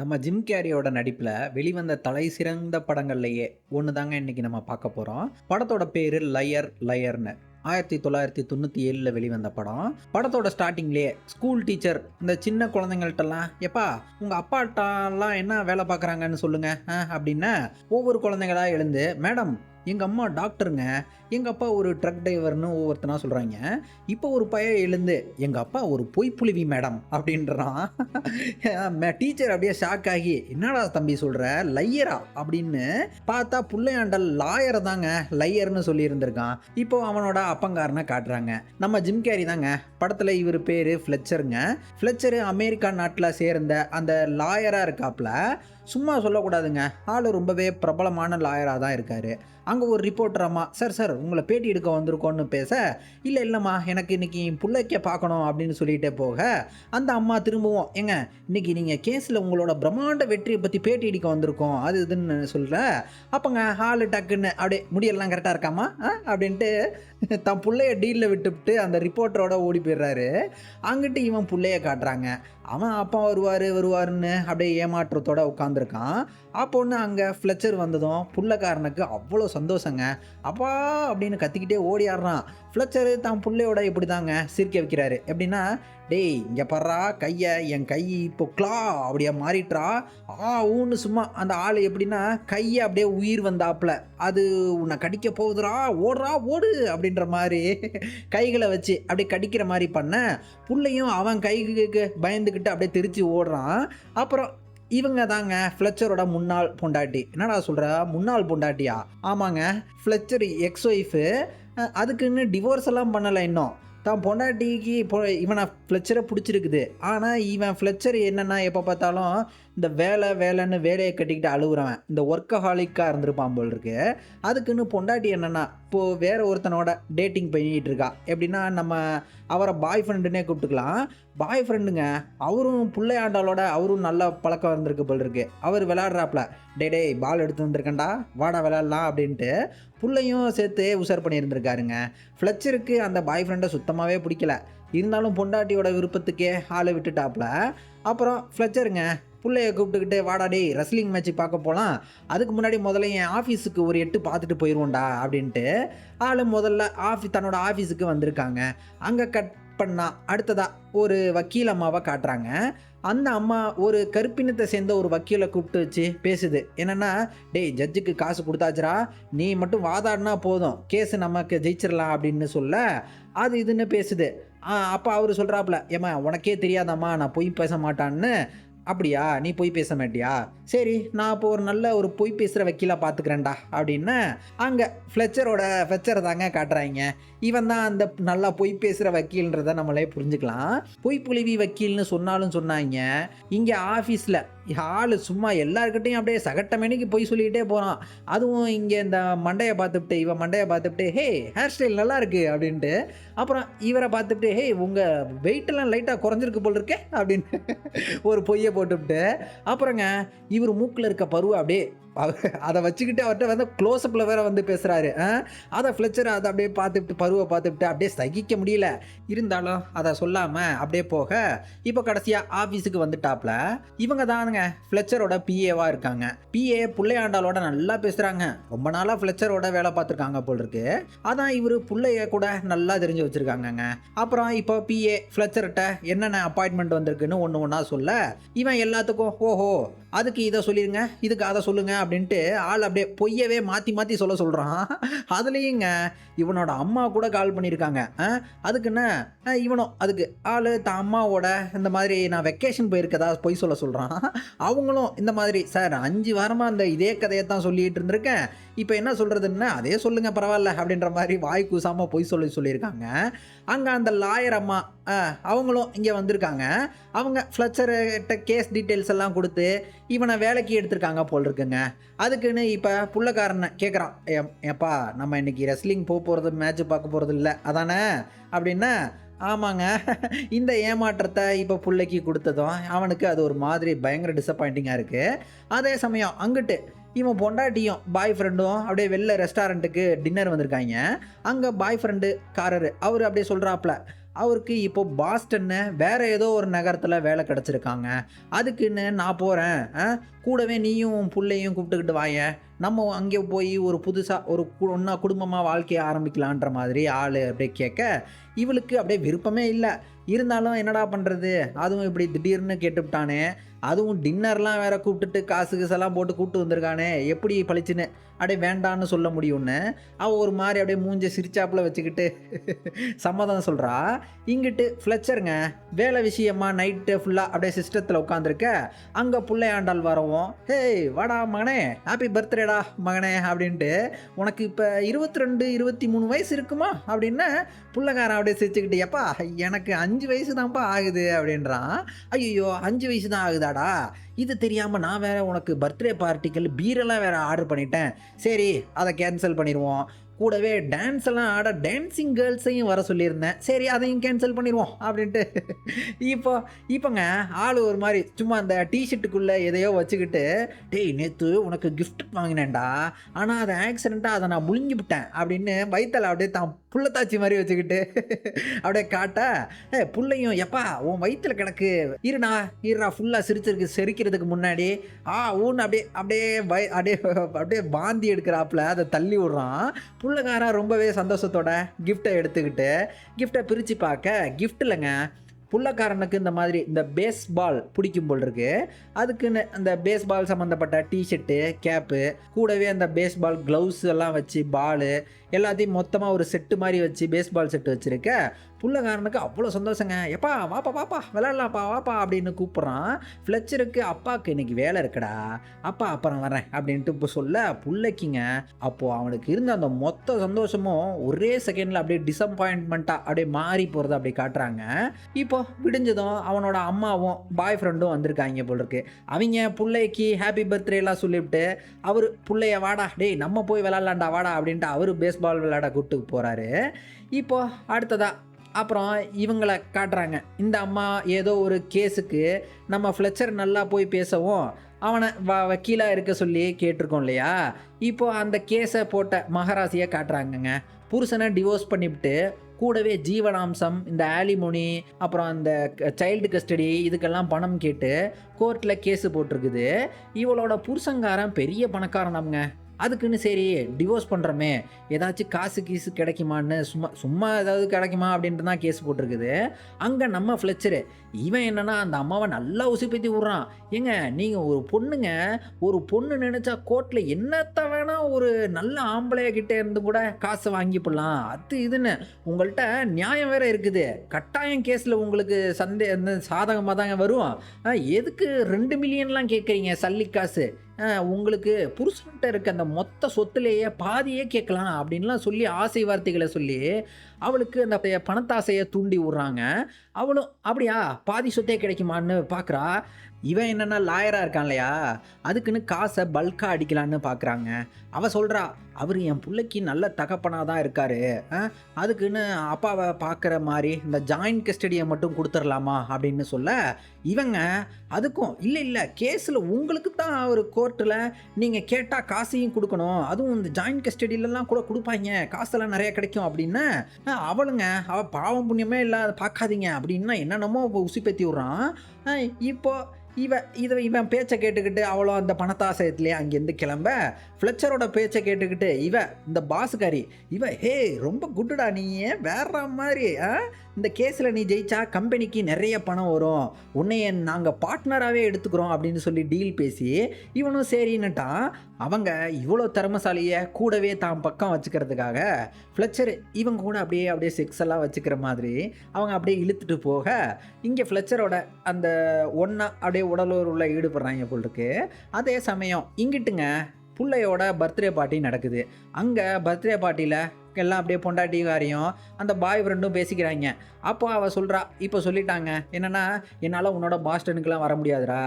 நம்ம ஜிம் கேரியோட நடிப்பில் வெளிவந்த தலை சிறந்த படங்கள்லையே ஒன்று தாங்க இன்னைக்கு நம்ம பார்க்க போகிறோம். படத்தோட பேர் லயர் லயர்னு 1997 வெளிவந்த படம். படத்தோட ஸ்டார்டிங்லேயே ஸ்கூல் டீச்சர் இந்த சின்ன குழந்தைங்கள்ட்டலாம், எப்பா உங்கள் அப்பாட்டாலாம் என்ன வேலை பார்க்குறாங்கன்னு சொல்லுங்க அப்படின்னு ஒவ்வொரு குழந்தைங்களா எழுந்து, மேடம் எங்கள் அம்மா டாக்டருங்க, எங்கள் அப்பா ஒரு ட்ரக் டிரைவர்னு ஒவ்வொருத்தனா சொல்கிறாங்க. இப்போ ஒரு பையன் எழுந்து, எங்கள் அப்பா ஒரு பொய்ப்புழுவி மேடம் அப்படின்றான். டீச்சர் அப்படியே ஷாக் ஆகி, என்னடா தம்பி சொல்கிற, லையரா அப்படின்னு பார்த்தா புள்ளையாண்டல் லாயரை தாங்க லையர்னு சொல்லியிருந்திருக்கான். இப்போ அவனோட அப்பங்காரனை காட்டுறாங்க. நம்ம ஜிம் கேரி தாங்க படத்தில். இவர் பேர் ஃப்ளெச்சருங்க. ஃப்ளெச்சரு அமெரிக்கா நாட்டில் சேர்ந்த அந்த லாயராக இருக்காப்புல. சும்மா சொல்லக்கூடாதுங்க, ஆள் ரொம்பவே பிரபலமான லாயராக தான் இருக்கார். அங்கே ஒரு ரிப்போர்ட்டர் அம்மா, சார் சார் உங்களை பேட்டி எடுக்க வந்திருக்கோன்னு பேச, இல்லைம்மா எனக்கு இன்றைக்கி பிள்ளைக்க பார்க்கணும் அப்படின்னு சொல்லிகிட்டே போக, அந்த அம்மா திரும்பவும், ஏங்க இன்றைக்கி நீங்கள் கேஸில் உங்களோட பிரம்மாண்ட வெற்றியை பற்றி பேட்டி எடுக்க வந்திருக்கோம் அது இதுன்னு சொல்கிற. அப்போங்க ஆள் டக்குன்னு அப்படியே முடியெல்லாம் கரெக்டாக இருக்காமா அப்படின்ட்டு தன் பிள்ளைய டீலில் விட்டுவிட்டு அந்த ரிப்போர்ட்டரோட ஓடி போயிடுறாரு. அங்கிட்டு இவன் பிள்ளைய காட்டுறாங்க. அவன் அப்பா வருவாருன்னு அப்படியே ஏமாற்றத்தோடு உட்காந்துருக்கான். அப்போன்னு அங்கே ஃப்ளெச்சர் வந்ததும் புள்ளக்காரனுக்கு அவ்வளோ சந்தோஷங்க. அப்பா அப்படின்னு கத்திக்கிட்டே ஓடியாடுறான். ஃப்ளெச்சரு தான் பிள்ளையோட இப்படி தாங்க சிரிக்க வைக்கிறாரு. எப்படின்னா, டேய் இங்கே பர்றா கையை, என் கை இப்போ கிளா அப்படியே மாறிட்டுறா ஊன்னு சும்மா அந்த ஆள் எப்படின்னா கையை அப்படியே உயிர் வந்தாப்புல, அது உன்னை கடிக்க போகுதுரா, ஓடுறா ஓடு அப்படின்ற மாதிரி கைகளை வச்சு அப்படியே கடிக்கிற மாதிரி பண்ண, புள்ளையும் அவன் கைக்கு பயந்துக்கிட்டு அப்படியே திருச்சி ஓடுறான். அப்புறம் இவங்க தாங்க ஃப்ளெச்சரோட முன்னாள் பொண்டாட்டி. என்னடா சொல்கிற, முன்னாள் பொண்டாட்டியா? ஆமாங்க, ஃப்ளெச்சர் எக்ஸ் ஒய்ஃபு. அதுக்குன்னு டிவோர்ஸ் எல்லாம் பண்ணலை இன்னும். தான் பொண்டாட்டிக்கு இப்போ இவனை ஃப்ளெச்சரை பிடிச்சிருக்குது. ஆனால் இவன் ஃப்ளெச்சர் என்னென்னா எப்போ பார்த்தாலும் இந்த வேலைன்னு வேலையை கட்டிக்கிட்டு அழுகுறவன், இந்த ஒர்க்கஹாலிக்காக இருந்திருப்பான் போல் இருக்கு. அதுக்குன்னு பொண்டாட்டி என்னென்னா இப்போது வேறு ஒருத்தனோட டேட்டிங் பண்ணிக்கிட்டு இருக்கா. எப்படின்னா நம்ம அவரை பாய் ஃப்ரெண்டுன்னே கூப்பிட்டுக்கலாம். பாய் ஃப்ரெண்டுங்க, அவரும் பிள்ளையாண்டாலோட அவரும் நல்ல பழக்கம் இருந்திருக்கு போல் இருக்கு. அவர் விளையாடுறாப்புல, டேய் பால் எடுத்து வந்திருக்கேன்டா வாடா விளையாடலாம் அப்படின்ட்டு புள்ளையும் சேர்த்து உஷார் பண்ணியிருந்திருக்காருங்க. ஃப்ளெச்சருக்கு அந்த பாய் ஃப்ரெண்டை சுத்தமாகவே பிடிக்கல. இருந்தாலும் பொண்டாட்டியோட விருப்பத்துக்கே ஆளை விட்டுட்டாப்புல. அப்புறம் ஃப்ளெச்சருங்க பிள்ளைய கூப்பிட்டுக்கிட்டு, வாடா டே ரெஸ்லிங் மேட்ச்சு பார்க்க போகலாம், அதுக்கு முன்னாடி முதல்ல என் ஆஃபீஸுக்கு ஒரு எட்டு பார்த்துட்டு போயிடுவோண்டா அப்படின்ட்டு ஆள் முதல்ல தன்னோட ஆஃபீஸுக்கு வந்திருக்காங்க. அங்கே கட் பண்ணால் அடுத்ததாக ஒரு வக்கீல் அம்மாவை காட்டுறாங்க. அந்த அம்மா ஒரு கருப்பினத்தை சேர்ந்த ஒரு வக்கீலை கூப்பிட்டு வச்சு பேசுது. என்னென்னா, டேய் ஜட்ஜுக்கு காசு கொடுத்தாச்சுரா, நீ மட்டும் வாதாடினா போதும், கேஸு நமக்கு ஜெயிச்சிடலாம் அப்படின்னு சொல்ல அது இதுன்னு பேசுது. அப்போ அவர் சொல்கிறாப்புல, ஏம்மா உனக்கே தெரியாதாம்மா நான் பொய் பேச மாட்டான்னு. அப்படியா, நீ பொய் பேச மாட்டியா, சரி நான் இப்போ ஒரு நல்ல ஒரு பொய் பேசுகிற வக்கீலாக பார்த்துக்கிறேன்டா அப்படின்னு அங்கே ஃப்ளெச்சரை தாங்க காட்டுறாங்க. இவன் தான் அந்த நல்லா பொய் பேசுகிற வக்கீல்ன்றதை நம்மளே புரிஞ்சுக்கலாம். பொய்ப்புழுவி வக்கீல்னு சொன்னாங்க. இங்கே ஆஃபீஸில் ஆள் சும்மா எல்லாருக்கிட்டையும் அப்படியே சகட்டமேனிக்கு பொய் சொல்லிக்கிட்டே போகிறான். அதுவும் இங்கே இந்த இவன் மண்டையை பார்த்துட்டு ஹே ஹேர் ஸ்டைல் நல்லா இருக்குது அப்படின்ட்டு, அப்புறம் இவரை பார்த்துட்டு ஹே உங்கள் வெயிட்டெல்லாம் லைட்டாக குறைஞ்சிருக்கு போல் இருக்கே அப்படின்னு ஒரு பொய்யை போட்டுவிட்டு, அப்புறங்க இவர் மூக்கில் இருக்க பருவ அப்படியே அதை வச்சுக்கிட்டு அவர்கிட்ட வந்து க்ளோஸ்அப்பில் வேற வந்து பேசுகிறாரு. அதை ஃப்ளெச்சர் அதை அப்படியே பருவை பார்த்துட்டு அப்படியே சகிக்க முடியல. இருந்தாலும் அதை சொல்லாமல் அப்படியே போக இப்போ கடைசியாக ஆஃபீஸுக்கு வந்துட்டாப்ல. இவங்க தானுங்க ஃப்ளெச்சரோட பிஏவாக இருக்காங்க. பிஏ புள்ளையாண்டாலோட நல்லா பேசுகிறாங்க. ரொம்ப நாளாக ஃப்ளெச்சரோட வேலை பார்த்துருக்காங்க போல் இருக்கு. அதான் இவர் புள்ளைய கூட நல்லா தெரிஞ்சு வச்சுருக்காங்கங்க. அப்புறம் இப்போ பிஏ ஃப்ளெச்சர்கிட்ட என்னென்ன அப்பாயின்மெண்ட் வந்திருக்குன்னு ஒன்று ஒன்றா சொல்ல, இவன் எல்லாத்துக்கும் ஓஹோ அதுக்கு இதை சொல்லிடுங்க, இதுக்கு அதை சொல்லுங்க அப்படின்ட்டு ஆள் அப்படியே பொய்யவே மாற்றி சொல்கிறான். அதுலேயுங்க இவனோட அம்மா கூட கால் பண்ணியிருக்காங்க. அதுக்குன்னு இவனும் அதுக்கு ஆள் தான் அம்மாவோட இந்த மாதிரி நான் வெக்கேஷன் போயிருக்கதா பொய் சொல்கிறான். அவங்களும் இந்த மாதிரி, சார் 5 வாரமாக அந்த இதே கதையை தான் சொல்லிகிட்டு இருந்திருக்கேன், இப்போ என்ன சொல்கிறதுன்னு அதே சொல்லுங்கள் பரவாயில்ல அப்படின்ற மாதிரி வாய் கூசாமல் பொய் சொல்லியிருக்காங்க. அங்கே அந்த லாயர் அம்மா அவங்களும் இங்கே வந்திருக்காங்க. அவங்க ஃப்ளெச்சர்கிட்ட கேஸ் டீட்டெயில்ஸ் எல்லாம் கொடுத்து இவனை வேலைக்கு எடுத்திருக்காங்க போல் இருக்குங்க. அதுக்குன்னு இப்போ புள்ளக்காரனை கேட்குறான், ஏப்பா நம்ம இன்றைக்கி ரெஸ்லிங் போகிறது மேட்ச்சு பார்க்க போகிறது இல்லை அதானே அப்படின்னா, ஆமாங்க. இந்த ஏமாற்றத்தை இப்போ பிள்ளைக்கு கொடுத்ததும் அவனுக்கு அது ஒரு மாதிரி பயங்கர டிசப்பாயிண்டிங்காக இருக்குது. அதே சமயம் அங்கிட்டு இவன் பொண்டாட்டியும் பாய் ஃப்ரெண்டும் அப்படியே வெளில ரெஸ்டாரண்ட்டுக்கு டின்னர் வந்திருக்காங்க. அங்கே பாய் ஃப்ரெண்டு காரரு அவர் அப்படியே சொல்கிறாப்புல, அவருக்கு இப்போ பாஸ்டன்னு வேற ஏதோ ஒரு நகரத்தில் வேலை கிடச்சிருக்காங்க. அதுக்குன்னு நான் போகிறேன், கூடவே நீயும் உன் புள்ளையும் கூப்பிட்டுக்கிட்டு வாயேன், நம்ம அங்கே போய் ஒரு புதுசாக ஒரு ஒன்றா குடும்பமாக வாழ்க்கையை ஆரம்பிக்கலான்ற மாதிரி ஆள் அப்படியே கேட்க, இவளுக்கு அப்படியே விருப்பமே இல்லை. இருந்தாலும் என்னடா பண்ணுறது, அதுவும் இப்படி திடீர்னு கேட்டுவிட்டானே, அதுவும் டின்னர்லாம் வேற கூப்பிட்டுட்டு காசு கீசெல்லாம் போட்டு கூப்பிட்டு வந்திருக்கானே, எப்படி பளிச்சுன்னு அப்படியே வேண்டான்னு சொல்ல முடியும்னு அவள் ஒரு மாதிரி அப்படியே மூஞ்ச சிரிச்சாப்புல வச்சுக்கிட்டு சம்மதம் சொல்கிறா. இங்கிட்டு ஃப்ளெச்சருங்க வேலை விஷயமா நைட்டு ஃபுல்லாக அப்படியே சிஸ்டத்தில் உட்காந்துருக்க, அங்கே பிள்ளையாண்டால் வரவும், ஹேய் வாடா மகனே, ஹாப்பி பர்த்டேடா மகனே அப்படின்ட்டு, உனக்கு இப்போ 22 23 வயசு இருக்குமா அப்படின்னு புள்ளைக்காரன் அப்படியே சிரிச்சுக்கிட்டு, எப்பா எனக்கு 5 வயசு தான்ப்பா ஆகுது அப்படின்றான். ஐயோ 5 வயசு தான் ஆகுதாடா, இது தெரியாமல் நான் வேறு உனக்கு பர்த்டே பார்ட்டிகள் பீரெல்லாம் வேறு ஆர்டர் பண்ணிட்டேன், சரி அதை கேன்சல் பண்ணிடுவோம், கூடவே டான்ஸ் எல்லாம் ஆட டான்ஸிங் கேர்ள்ஸையும் வர சொல்லியிருந்தேன், சரி அதையும் கேன்சல் பண்ணிடுவோம் அப்படின்ட்டு இப்போங்க ஆள் ஒரு மாதிரி சும்மா அந்த டிஷர்ட்டுக்குள்ளே எதையோ வச்சுக்கிட்டு, டேய் நேற்று உனக்கு கிஃப்ட் வாங்கினேன்டா, ஆனால் அதை ஆக்சிடெண்ட்டாக அதை நான் முழுங்கி விட்டேன் அப்படின்னு வயிற்றில் அப்படியே தான் புள்ளத்தாச்சி மாதிரி வச்சுக்கிட்டு அப்படியே காட்ட, புள்ளையும் எப்பா உன் வயிற்றில் கிடக்கு இருடா ஃபுல்லாக செரிக்கிறதுக்கு முன்னாடி ஊன்னு அப்படியே அப்படியே அப்படியே அப்படியே பாந்தி எடுக்கிறாப்புல அதை தள்ளி விட்றான். புள்ளைக்காரன் ரொம்பவே சந்தோஷத்தோட கிஃப்டை எடுத்துக்கிட்டு கிஃப்டை பிரித்து பார்க்க, கிஃப்ட் இல்லைங்க, புள்ளக்காரனுக்கு இந்த மாதிரி இந்த பேஸ்பால் பிடிக்கும் போல் இருக்கு, அதுக்குன்னு அந்த பேஸ்பால் சம்மந்தப்பட்ட டிஷர்ட்டு கேப்பு கூடவே அந்த பேஸ்பால் க்ளவுஸ் எல்லாம் வச்சு பாலு எல்லாத்தையும் மொத்தமாக ஒரு செட்டு மாதிரி வச்சு பேஸ்பால் செட்டு வச்சுருக்க, புள்ளக்காரனுக்கு அவ்வளோ சந்தோஷங்க. எப்பா வாப்பா விளையாடலாம்ப்பா வாப்பா அப்படின்னு கூப்பிட்றான். ஃப்ளெச்சருக்கு அப்பாவுக்கு இன்னைக்கு வேலை இருக்குடா, அப்பா அப்புறம் வரேன் அப்படின்ட்டு இப்போ சொல்ல, புள்ளைக்குங்க அப்போது அவனுக்கு இருந்த அந்த மொத்த சந்தோஷமும் ஒரே செகண்டில் அப்படியே டிசப்பாயின்மெண்ட்டாக அப்படியே மாறி போகிறத அப்படி காட்டுறாங்க. இப்போ விடிஞ்சதும் அவனோட அம்மாவும் பாய் ஃப்ரெண்டும் வந்திருக்காங்க போல் இருக்கு. அவங்க பிள்ளைக்கு ஹாப்பி பர்த்டேலாம் சொல்லிவிட்டு அவர் பிள்ளைய வாடா டேய் நம்ம போய் விளாட்லாண்டா வாடா அப்படின்ட்டு அவர் பேஸ்பால் விளையாட கூப்பிட்டு போகிறாரு. இப்போ அடுத்ததா அப்புறம் இவங்களை காட்டுறாங்க. இந்த அம்மா ஏதோ ஒரு கேஸுக்கு நம்ம ஃப்ளெச்சர் நல்லா போய் பேசவும் அவனை வக்கீலாக இருக்க சொல்லி கேட்டிருக்கோம் இல்லையா, இப்போது அந்த கேஸை போட்ட மகராசியை காட்டுறாங்கங்க. புருஷனை டிவோர்ஸ் பண்ணிவிட்டு கூடவே ஜீவனாம்சம், இந்த ஆலிமோனி, அப்புறம் அந்த சைல்டு கஸ்டடி இதுக்கெல்லாம் பணம் கேட்டு கோர்ட்டில் கேஸு போட்டிருக்குது. இவளோட புருஷங்காரன் பெரிய பணக்காரனாமுங்க. அதுக்குன்னு சரி டிவோர்ஸ் பண்ணுறோமே ஏதாச்சும் காசு கீசு கிடைக்குமான்னு சும்மா ஏதாவது கிடைக்குமா அப்படின்ட்டு தான் கேஸ் போட்டிருக்குது. அங்கே நம்ம ஃப்ளெச்சரு இவன் என்னன்னா அந்த அம்மாவை நல்லா உசுப்பேத்தி விட்றான். ஏங்க நீங்கள் ஒரு பொண்ணு நினச்சா கோர்ட்டில் என்னத்த வேணால் ஒரு நல்ல ஆம்பளையக்கிட்டே இருந்து கூட காசை வாங்கிப்பிடலாம், அது இதுன்னு உங்கள்கிட்ட நியாயம் வேறு இருக்குது, கட்டாயம் கேஸில் உங்களுக்கு சாதகமாக தாங்க வரும், எதுக்கு 2 மில்லியன்லாம் கேட்குறீங்க சல்லி காசு, உங்களுக்கு புருஷன்கிட்ட இருக்க அந்த மொத்த சொத்துலேயே பாதியே கேட்கலாம் அப்படின்லாம் சொல்லி ஆசை வார்த்தைகளை சொல்லி அவளுக்கு அந்த பணத்தாசையை தூண்டி விட்றாங்க. அவளும் அப்படியா பாதி சொத்தே கிடைக்குமான்னு பார்க்குறா. இவன் என்னென்னா லாயராக இருக்கான் இல்லையா, அதுக்குன்னு காசை பல்காக அடிக்கலான்னு பார்க்குறாங்க. அவள் சொல்கிறா அவர் என் பிள்ளைக்கு நல்ல தகப்பனாக தான் இருக்கார், அதுக்குன்னு அப்பாவை பார்க்குற மாதிரி இந்த ஜாயின்ட் கஸ்டடியை மட்டும் கொடுத்துடலாமா அப்படின்னு சொல்ல, இவங்க அதுக்கும் இல்லை கேஸில் உங்களுக்கு தான் ஒரு கோர்ட்டில் நீங்கள் கேட்டால் காசையும் கொடுக்கணும், அதுவும் இந்த ஜாயின்ட் கஸ்டடியிலலாம் கூட கொடுப்பாங்க, காசெல்லாம் நிறையா கிடைக்கும் அப்படின்னு அவள் பாவம் புண்ணியமே இல்லாத பார்க்காதீங்க அப்படின்னா என்னென்னமோ உசுப்பேத்தி விட்றான். இவன் பேச்சை கேட்டுக்கிட்டு அவளோ அந்த பணத்தாசயத்துலேயே அங்கேருந்து கிளம்ப, ஃப்ளெச்சரோட பேச்சை கேட்டுக்கிட்டு இந்த பாஸுக்காரி ஹே ரொம்ப குட்டுடா, நீ வேற மாதிரி இந்த கேஸில் நீ ஜெயிச்சா கம்பெனிக்கு நிறைய பணம் வரும், உன்னைய நாங்கள் பார்ட்னராகவே எடுத்துக்கிறோம் அப்படின்னு சொல்லி டீல் பேசி இவனும் சரின்னுட்டான். அவங்க இவ்வளோ திறமசாலியை கூடவே தான் பக்கம் வச்சுக்கிறதுக்காக ஃப்ளெச்சர் இவங்க கூட அப்படியே செக்ஸ் எல்லாம் வச்சுக்கிற மாதிரி அவங்க அப்படியே இழுத்துட்டு போக, இங்கே ஃப்ளெச்சரோட அந்த ஒன்றா அப்படியே உடலூர் உள்ள ஈடுபடுறாங்க போல் இருக்கு. அதே சமயம் இங்கிட்டுங்க பிள்ளையோட பர்த்டே பார்ட்டி நடக்குது. அங்கே பர்த்டே பார்ட்டியில் எல்லாம் அப்படியே பொண்டாட்டிகாரியும் அந்த பாய் ஃப்ரெண்டும் பேசிக்கிறாங்க. அப்போ அவள் சொல்கிறா, இப்போ சொல்லிட்டாங்க என்னென்னா என்னால் உன்னோட பாஸ்டனுக்கெலாம் வர முடியாதுடா,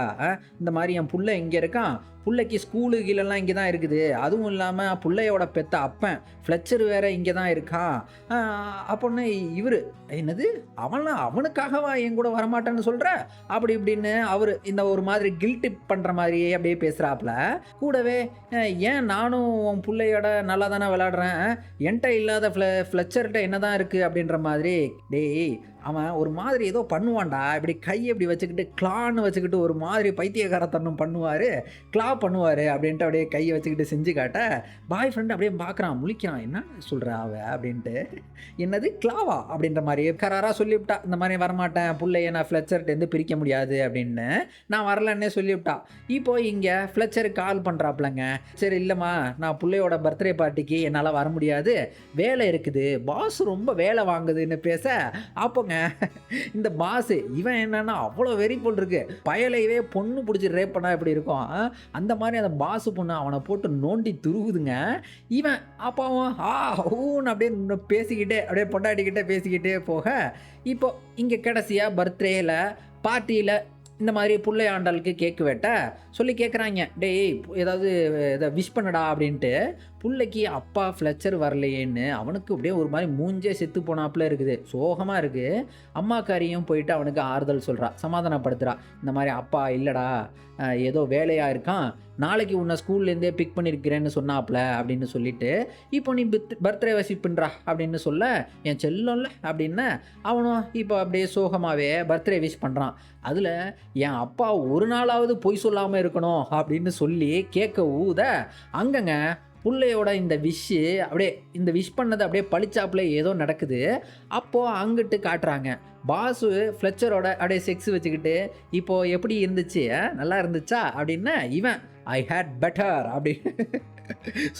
இந்த மாதிரி என் புள்ளை இங்கே இருக்கான், பிள்ளைக்கு ஸ்கூலு கீழெல்லாம் இங்கே தான் இருக்குது, அதுவும் இல்லாமல் பிள்ளையோட பெத்த அப்பன் ஃப்ளெச்சர் வேறு இங்கே தான் இருக்கான் அப்படின்னு இவர் என்னது அவனுக்காகவா என் கூட வரமாட்டேன்னு சொல்கிற அப்படி இப்படின்னு அவர் இந்த ஒரு மாதிரி கில்ட்டி பண்ணுற மாதிரியே அப்படியே பேசுகிறாப்புல. கூடவே ஏன் நானும் உன் பிள்ளையோட நல்லா தானே விளையாடுறேன், என்கிட்ட இல்லாத ஃப்ளெச்சர்கிட்ட என்ன தான் இருக்குது அப்படின்ற மாதிரி, டேய் அவன் ஒரு மாதிரி ஏதோ பண்ணுவான்டா, இப்படி கையை இப்படி வச்சுக்கிட்டு கிளான்னு வச்சுக்கிட்டு ஒரு மாதிரி பைத்தியக்காரத்தனம் பண்ணுவார், கிளா பண்ணுவார் அப்படின்ட்டு அப்படியே கையை வச்சுக்கிட்டு செஞ்சு காட்ட பாய் ஃப்ரெண்டு அப்படியே பார்க்குறான், முழிக்கிறான், என்ன சொல்கிற அவ அப்படின்ட்டு. என்னது கிளாவா அப்படின்ற மாதிரி கராராக சொல்லிவிட்டா, இந்த மாதிரி வரமாட்டேன், பிள்ளைய நான் ஃப்ளெச்சர்ட்டேருந்து பிரிக்க முடியாது அப்படின்னு நான் வரலன்னே சொல்லிவிட்டா. இப்போ இங்கே ஃப்ளெச்சருக்கு கால் பண்ணுறாப்லங்க, சரி இல்லைம்மா நான் பிள்ளையோட பர்த்டே பார்ட்டிக்கு என்னால் வர முடியாது, வேலை இருக்குது, பாஸ் ரொம்ப வேலை வாங்குதுன்னு பேச, அப்போங்க இந்த பாஸ் இவன் என்னன்னா அவ்வளோ வெறி போல் இருக்கு, பயலையவே பொண்ணு பிடிச்சி ரேப் பண்ணால் எப்படி இருக்கும் அந்த மாதிரி அந்த பாஸ் பொண்ணு அவனை போட்டு நோண்டி துருகுதுங்க. இவன் அப்பாவும் ஊன்னு அப்படியே பேசிக்கிட்டே அப்படியே பொண்டாட்டிக்கிட்டே பேசிக்கிட்டே போக, இப்போ இங்கே கடைசியாக பர்த்டேயில் பார்ட்டியில் இந்த மாதிரி பிள்ளை ஆண்டாளுக்கு கேக்கு வெட்ட சொல்லி கேட்குறாங்க, டேய் ஏதாவது இதை விஷ் பண்ணடா அப்படின்ட்டு. பிள்ளைக்கு அப்பா ஃப்ளெச்சர் வரலையேன்னு அவனுக்கு அப்படியே ஒரு மாதிரி மூஞ்சே செத்து போனாப்புல இருக்குது, சோகமாக இருக்குது. அம்மாக்காரியும் போயிட்டு அவனுக்கு ஆறுதல் சொல்கிறா, சமாதானப்படுத்துகிறா, இந்த மாதிரி அப்பா இல்லைடா ஏதோ வேலையாக இருக்கான், நாளைக்கு உன்னை ஸ்கூல்லேருந்தே பிக் பண்ணியிருக்கிறேன்னு சொன்னாப்புல அப்படின்னு சொல்லிட்டு, இப்போ நீ பர்த்டே விஷ் பண்ணுறா அப்படின்னு சொல்ல, என் செல்லம்ல அப்படின்னு அவனும் இப்போ அப்படியே சோகமாகவே பர்த்டே விஷ் பண்ணுறான். அதில் என் அப்பா ஒரு நாளாவது பொய் சொல்லாமல் இருக்கணும் அப்படின்னு சொல்லி கேட்க ஊத, அங்கங்க பிள்ளையோட இந்த விஷ் அப்படியே இந்த விஷ் பண்ணது அப்படியே பளிச்சாப்புல ஏதோ நடக்குது. அப்போது அங்கிட்டு காட்டுறாங்க பாஸு ஃப்ளெச்சரோட அப்படியே செக்ஸ் வச்சுக்கிட்டு, இப்போது எப்படி இருந்துச்சு, நல்லா இருந்துச்சா அப்படின்னு இவன் ஐ ஹேட் பெட்டர் அப்படின்னு